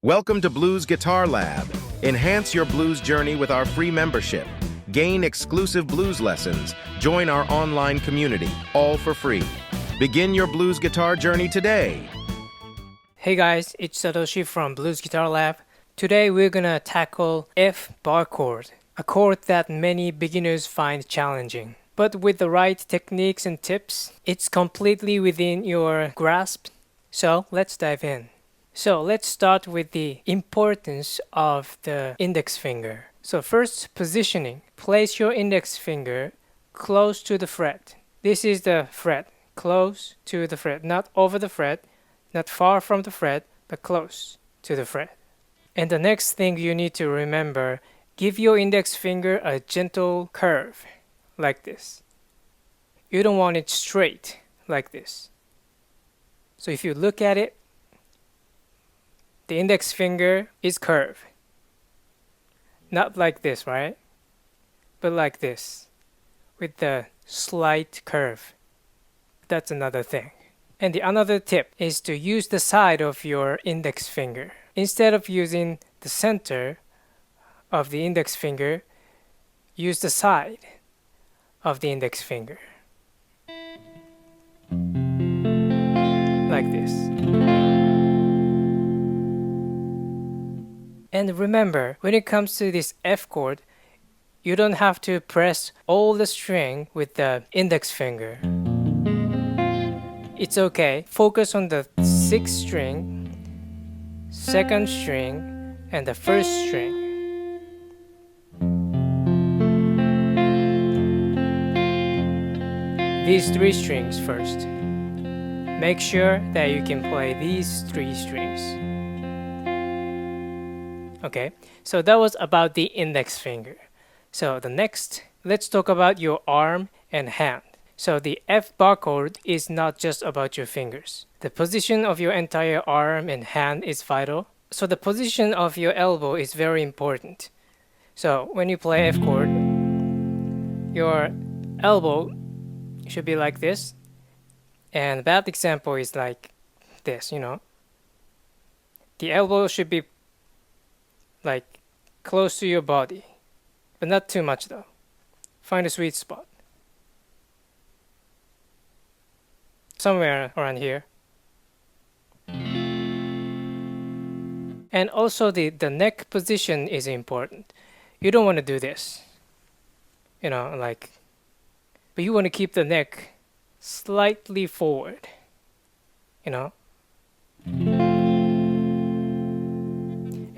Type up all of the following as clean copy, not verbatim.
Welcome to Blues Guitar Lab. Enhance your blues journey with our free membership. Gain exclusive blues lessons. Join our online community, all for free. Begin your blues guitar journey today. Hey guys, it's Satoshi from Blues Guitar Lab. Today we're gonna tackle F bar chord, a chord that many beginners find challenging. But with the right techniques and tips, it's completely within your grasp. So let's dive in. So let's start with the importance of the index finger. So first, positioning. Place your index finger close to the fret. This is the fret, close to the fret, not over the fret, not far from the fret, but close to the fret. And the next thing you need to remember, give your index finger a gentle curve, like this. You don't want it straight, like this. So if you look at it, the index finger is curved. Not like this, right? But like this, with the slight curve. That's another thing. And the another tip is to use the side of your index finger. Instead of using the center of the index finger, use the side of the index finger. Like this. And remember, when it comes to this F chord, you don't have to press all the string with the index finger. It's okay. Focus on the 6th string, 2nd string, and the 1st string. These 3 strings first. Make sure that you can play these 3 strings. Okay, so that was about the index finger. So the next, let's talk about your arm and hand. So the F bar chord is not just about your fingers. The position of your entire arm and hand is vital. So the position of your elbow is very important. So when you play F chord, your elbow should be like this. And a bad example is like this, you know. The elbow should be like close to your body, but not too much though. Find a sweet spot. Somewhere around here. And also the neck position is important. You don't want to do this. You know, like, but you want to keep the neck slightly forward. You know?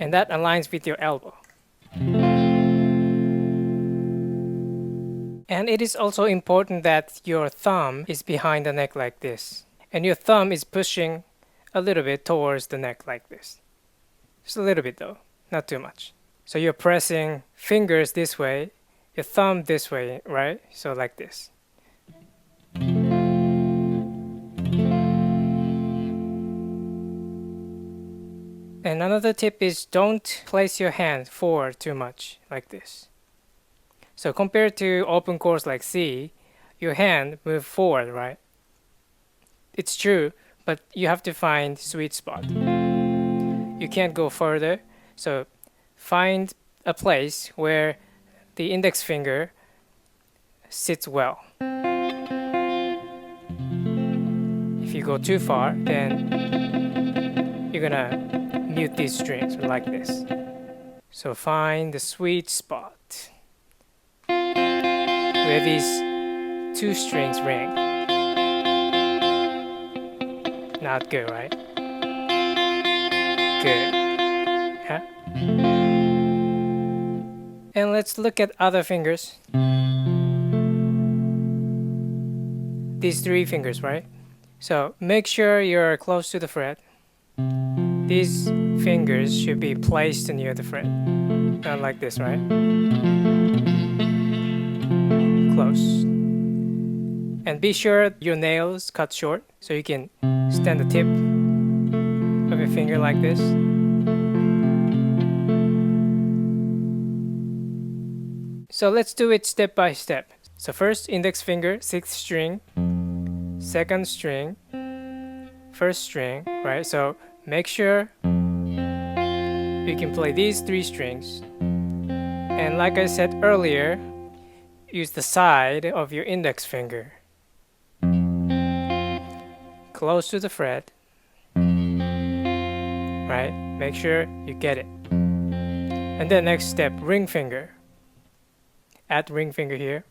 And that aligns with your elbow. And it is also important that your thumb is behind the neck like this. And your thumb is pushing a little bit towards the neck like this. Just a little bit though, not too much. So you're pressing fingers this way, your thumb this way, right? So like this. And another tip is don't place your hand forward too much, like this. So compared to open chords like C, your hand move forward, right? It's true, but you have to find sweet spot. You can't go further, so find a place where the index finger sits well. If you go too far, then you're gonna mute these strings like this. So find the sweet spot where these 2 strings ring. Not good, right? Good. Yeah? And let's look at other fingers. These 3 fingers, right? So make sure you're close to the fret. These fingers should be placed near the fret. Not like this, right? Close. And be sure your nails cut short so you can stand the tip of your finger like this. So let's do it step by step. So first, index finger, 6th string, 2nd string, 1st string, right? So make sure you can play these 3 strings. And like I said earlier, use the side of your index finger close to the fret. Right? Make sure you get it. And then next step, ring finger. Add ring finger here.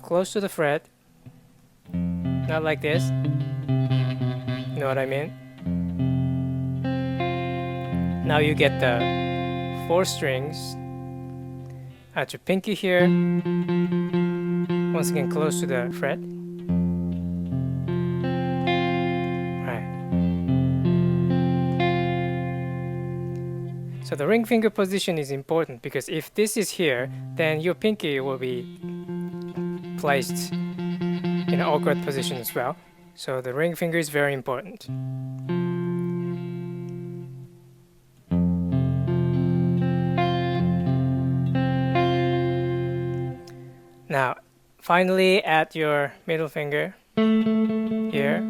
Close to the fret. Not like this. You know what I mean? Now you get the 4 strings. Add your pinky here. Once again, close to the fret. Right. So the ring finger position is important because if this is here, then your pinky will be placed in an awkward position as well. So the ring finger is very important. Now, finally add your middle finger here.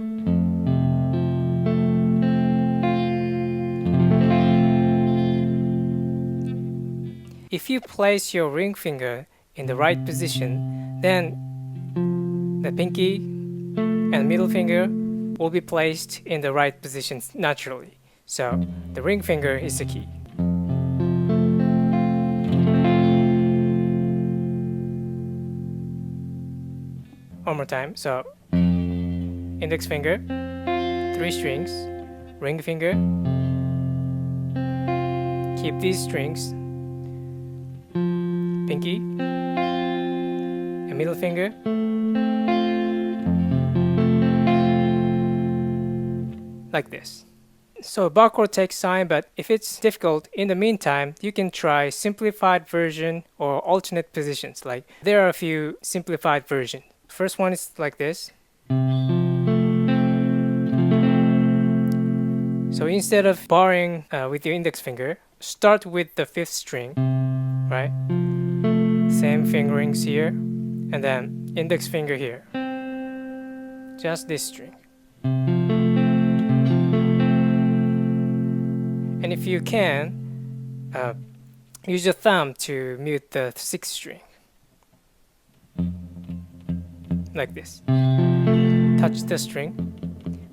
If you place your ring finger in the right position, then the pinky and middle finger will be placed in the right positions naturally. So the ring finger is the key. One more time. So index finger, 3 strings, ring finger, keep these strings, pinky and middle finger, like this. So bar chord takes time, but if it's difficult, in the meantime, you can try simplified version or alternate positions. Like there are a few simplified versions. First one is like this. So instead of barring with your index finger, start with the 5th string, right? Same fingerings here, and then index finger here. Just this string. And if you can, use your thumb to mute the 6th string. Like this. Touch the string,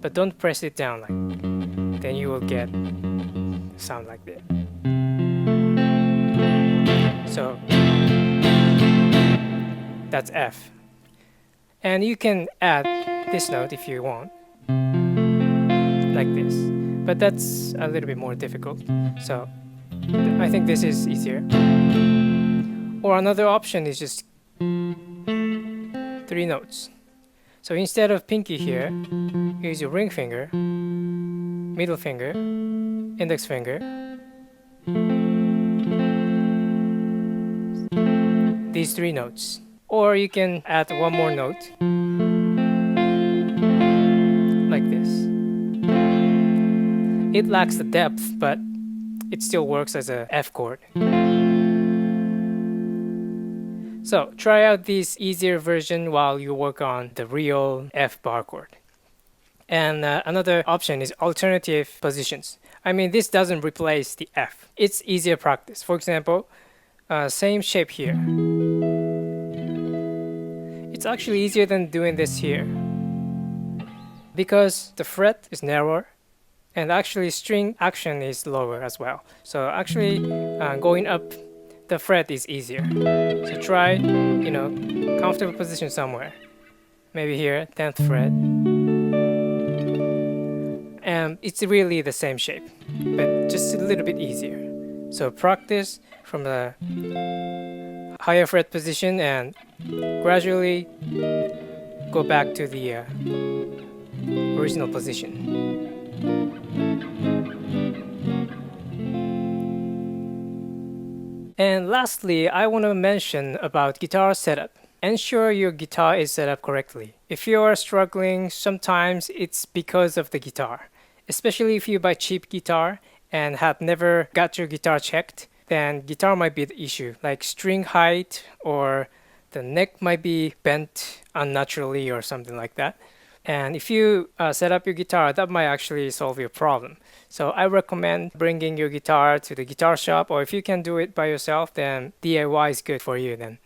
but don't press it down like. Then you will get sound like that. So that's F. And you can add this note if you want, like this. But that's a little bit more difficult. So I think this is easier. Or another option is just 3 notes. So instead of pinky here, use your ring finger, middle finger, index finger, these 3 notes. Or you can add one more note, like this. It lacks the depth, but it still works as a F chord. So try out this easier version while you work on the real F bar chord. And another option is alternative positions. I mean, this doesn't replace the F. It's easier practice. For example, same shape here. It's actually easier than doing this here, because the fret is narrower and actually string action is lower as well. So actually going up the fret is easier. So try, comfortable position somewhere. Maybe here, 10th fret. And it's really the same shape, but just a little bit easier. So practice from the higher fret position and gradually go back to the original position. And lastly, I want to mention about guitar setup. Ensure your guitar is set up correctly. If you are struggling, sometimes it's because of the guitar. Especially if you buy cheap guitar and have never got your guitar checked, then guitar might be the issue, like string height or the neck might be bent unnaturally or something like that. And if you set up your guitar, that might actually solve your problem. So I recommend bringing your guitar to the guitar shop, or if you can do it by yourself, then DIY is good for you then.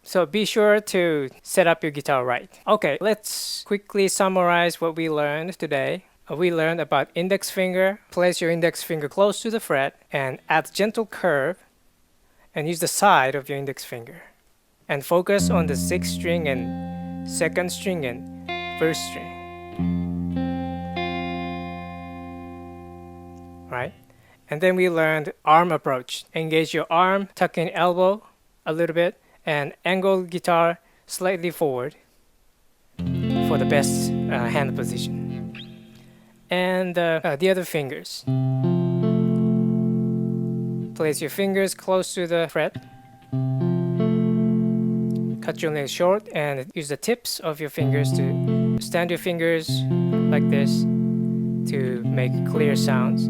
So be sure to set up your guitar right. Okay, let's quickly summarize what we learned today. We learned about index finger. Place your index finger close to the fret and add gentle curve and use the side of your index finger. And focus on the 6th string and 2nd string and 1st string. Right? And then we learned arm approach. Engage your arm, tuck in elbow a little bit, and angle guitar slightly forward for the best hand position. And the other fingers. Place your fingers close to the fret. Cut your nails short and use the tips of your fingers to stand your fingers like this to make clear sounds.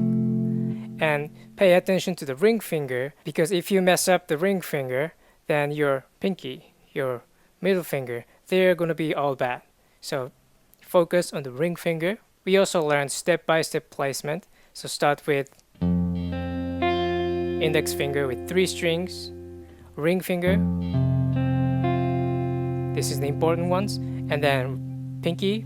And pay attention to the ring finger, because if you mess up the ring finger, then your pinky, your middle finger, they're going to be all bad. So focus on the ring finger. We also learned step-by-step placement. So start with index finger with 3 strings, ring finger, this is the important ones, and then pinky,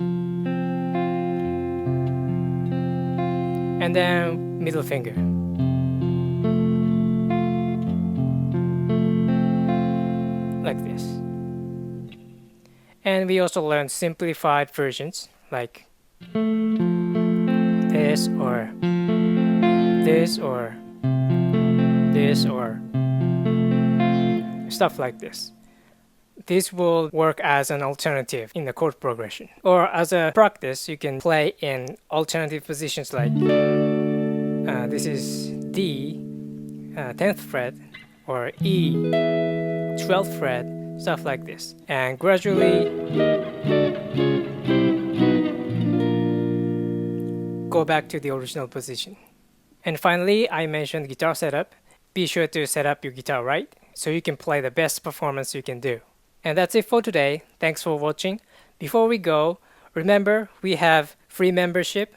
and then middle finger. Like this. And we also learned simplified versions like this or this or this or stuff like this. This will work as an alternative in the chord progression. Or as a practice, you can play in alternative positions like this is D, 10th fret, or E, 12th fret, stuff like this. And gradually go back to the original position. And finally, I mentioned guitar setup. Be sure to set up your guitar right so you can play the best performance you can do. And that's it for today. Thanks for watching. Before we go, remember we have free membership.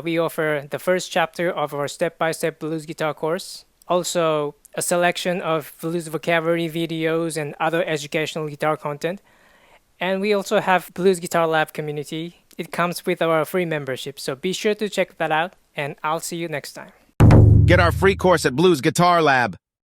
We offer the first chapter of our step-by-step blues guitar course. Also, a selection of blues vocabulary videos and other educational guitar content. And we also have Blues Guitar Lab community. It comes with our free membership, so be sure to check that out, and I'll see you next time. Get our free course at Blues Guitar Lab.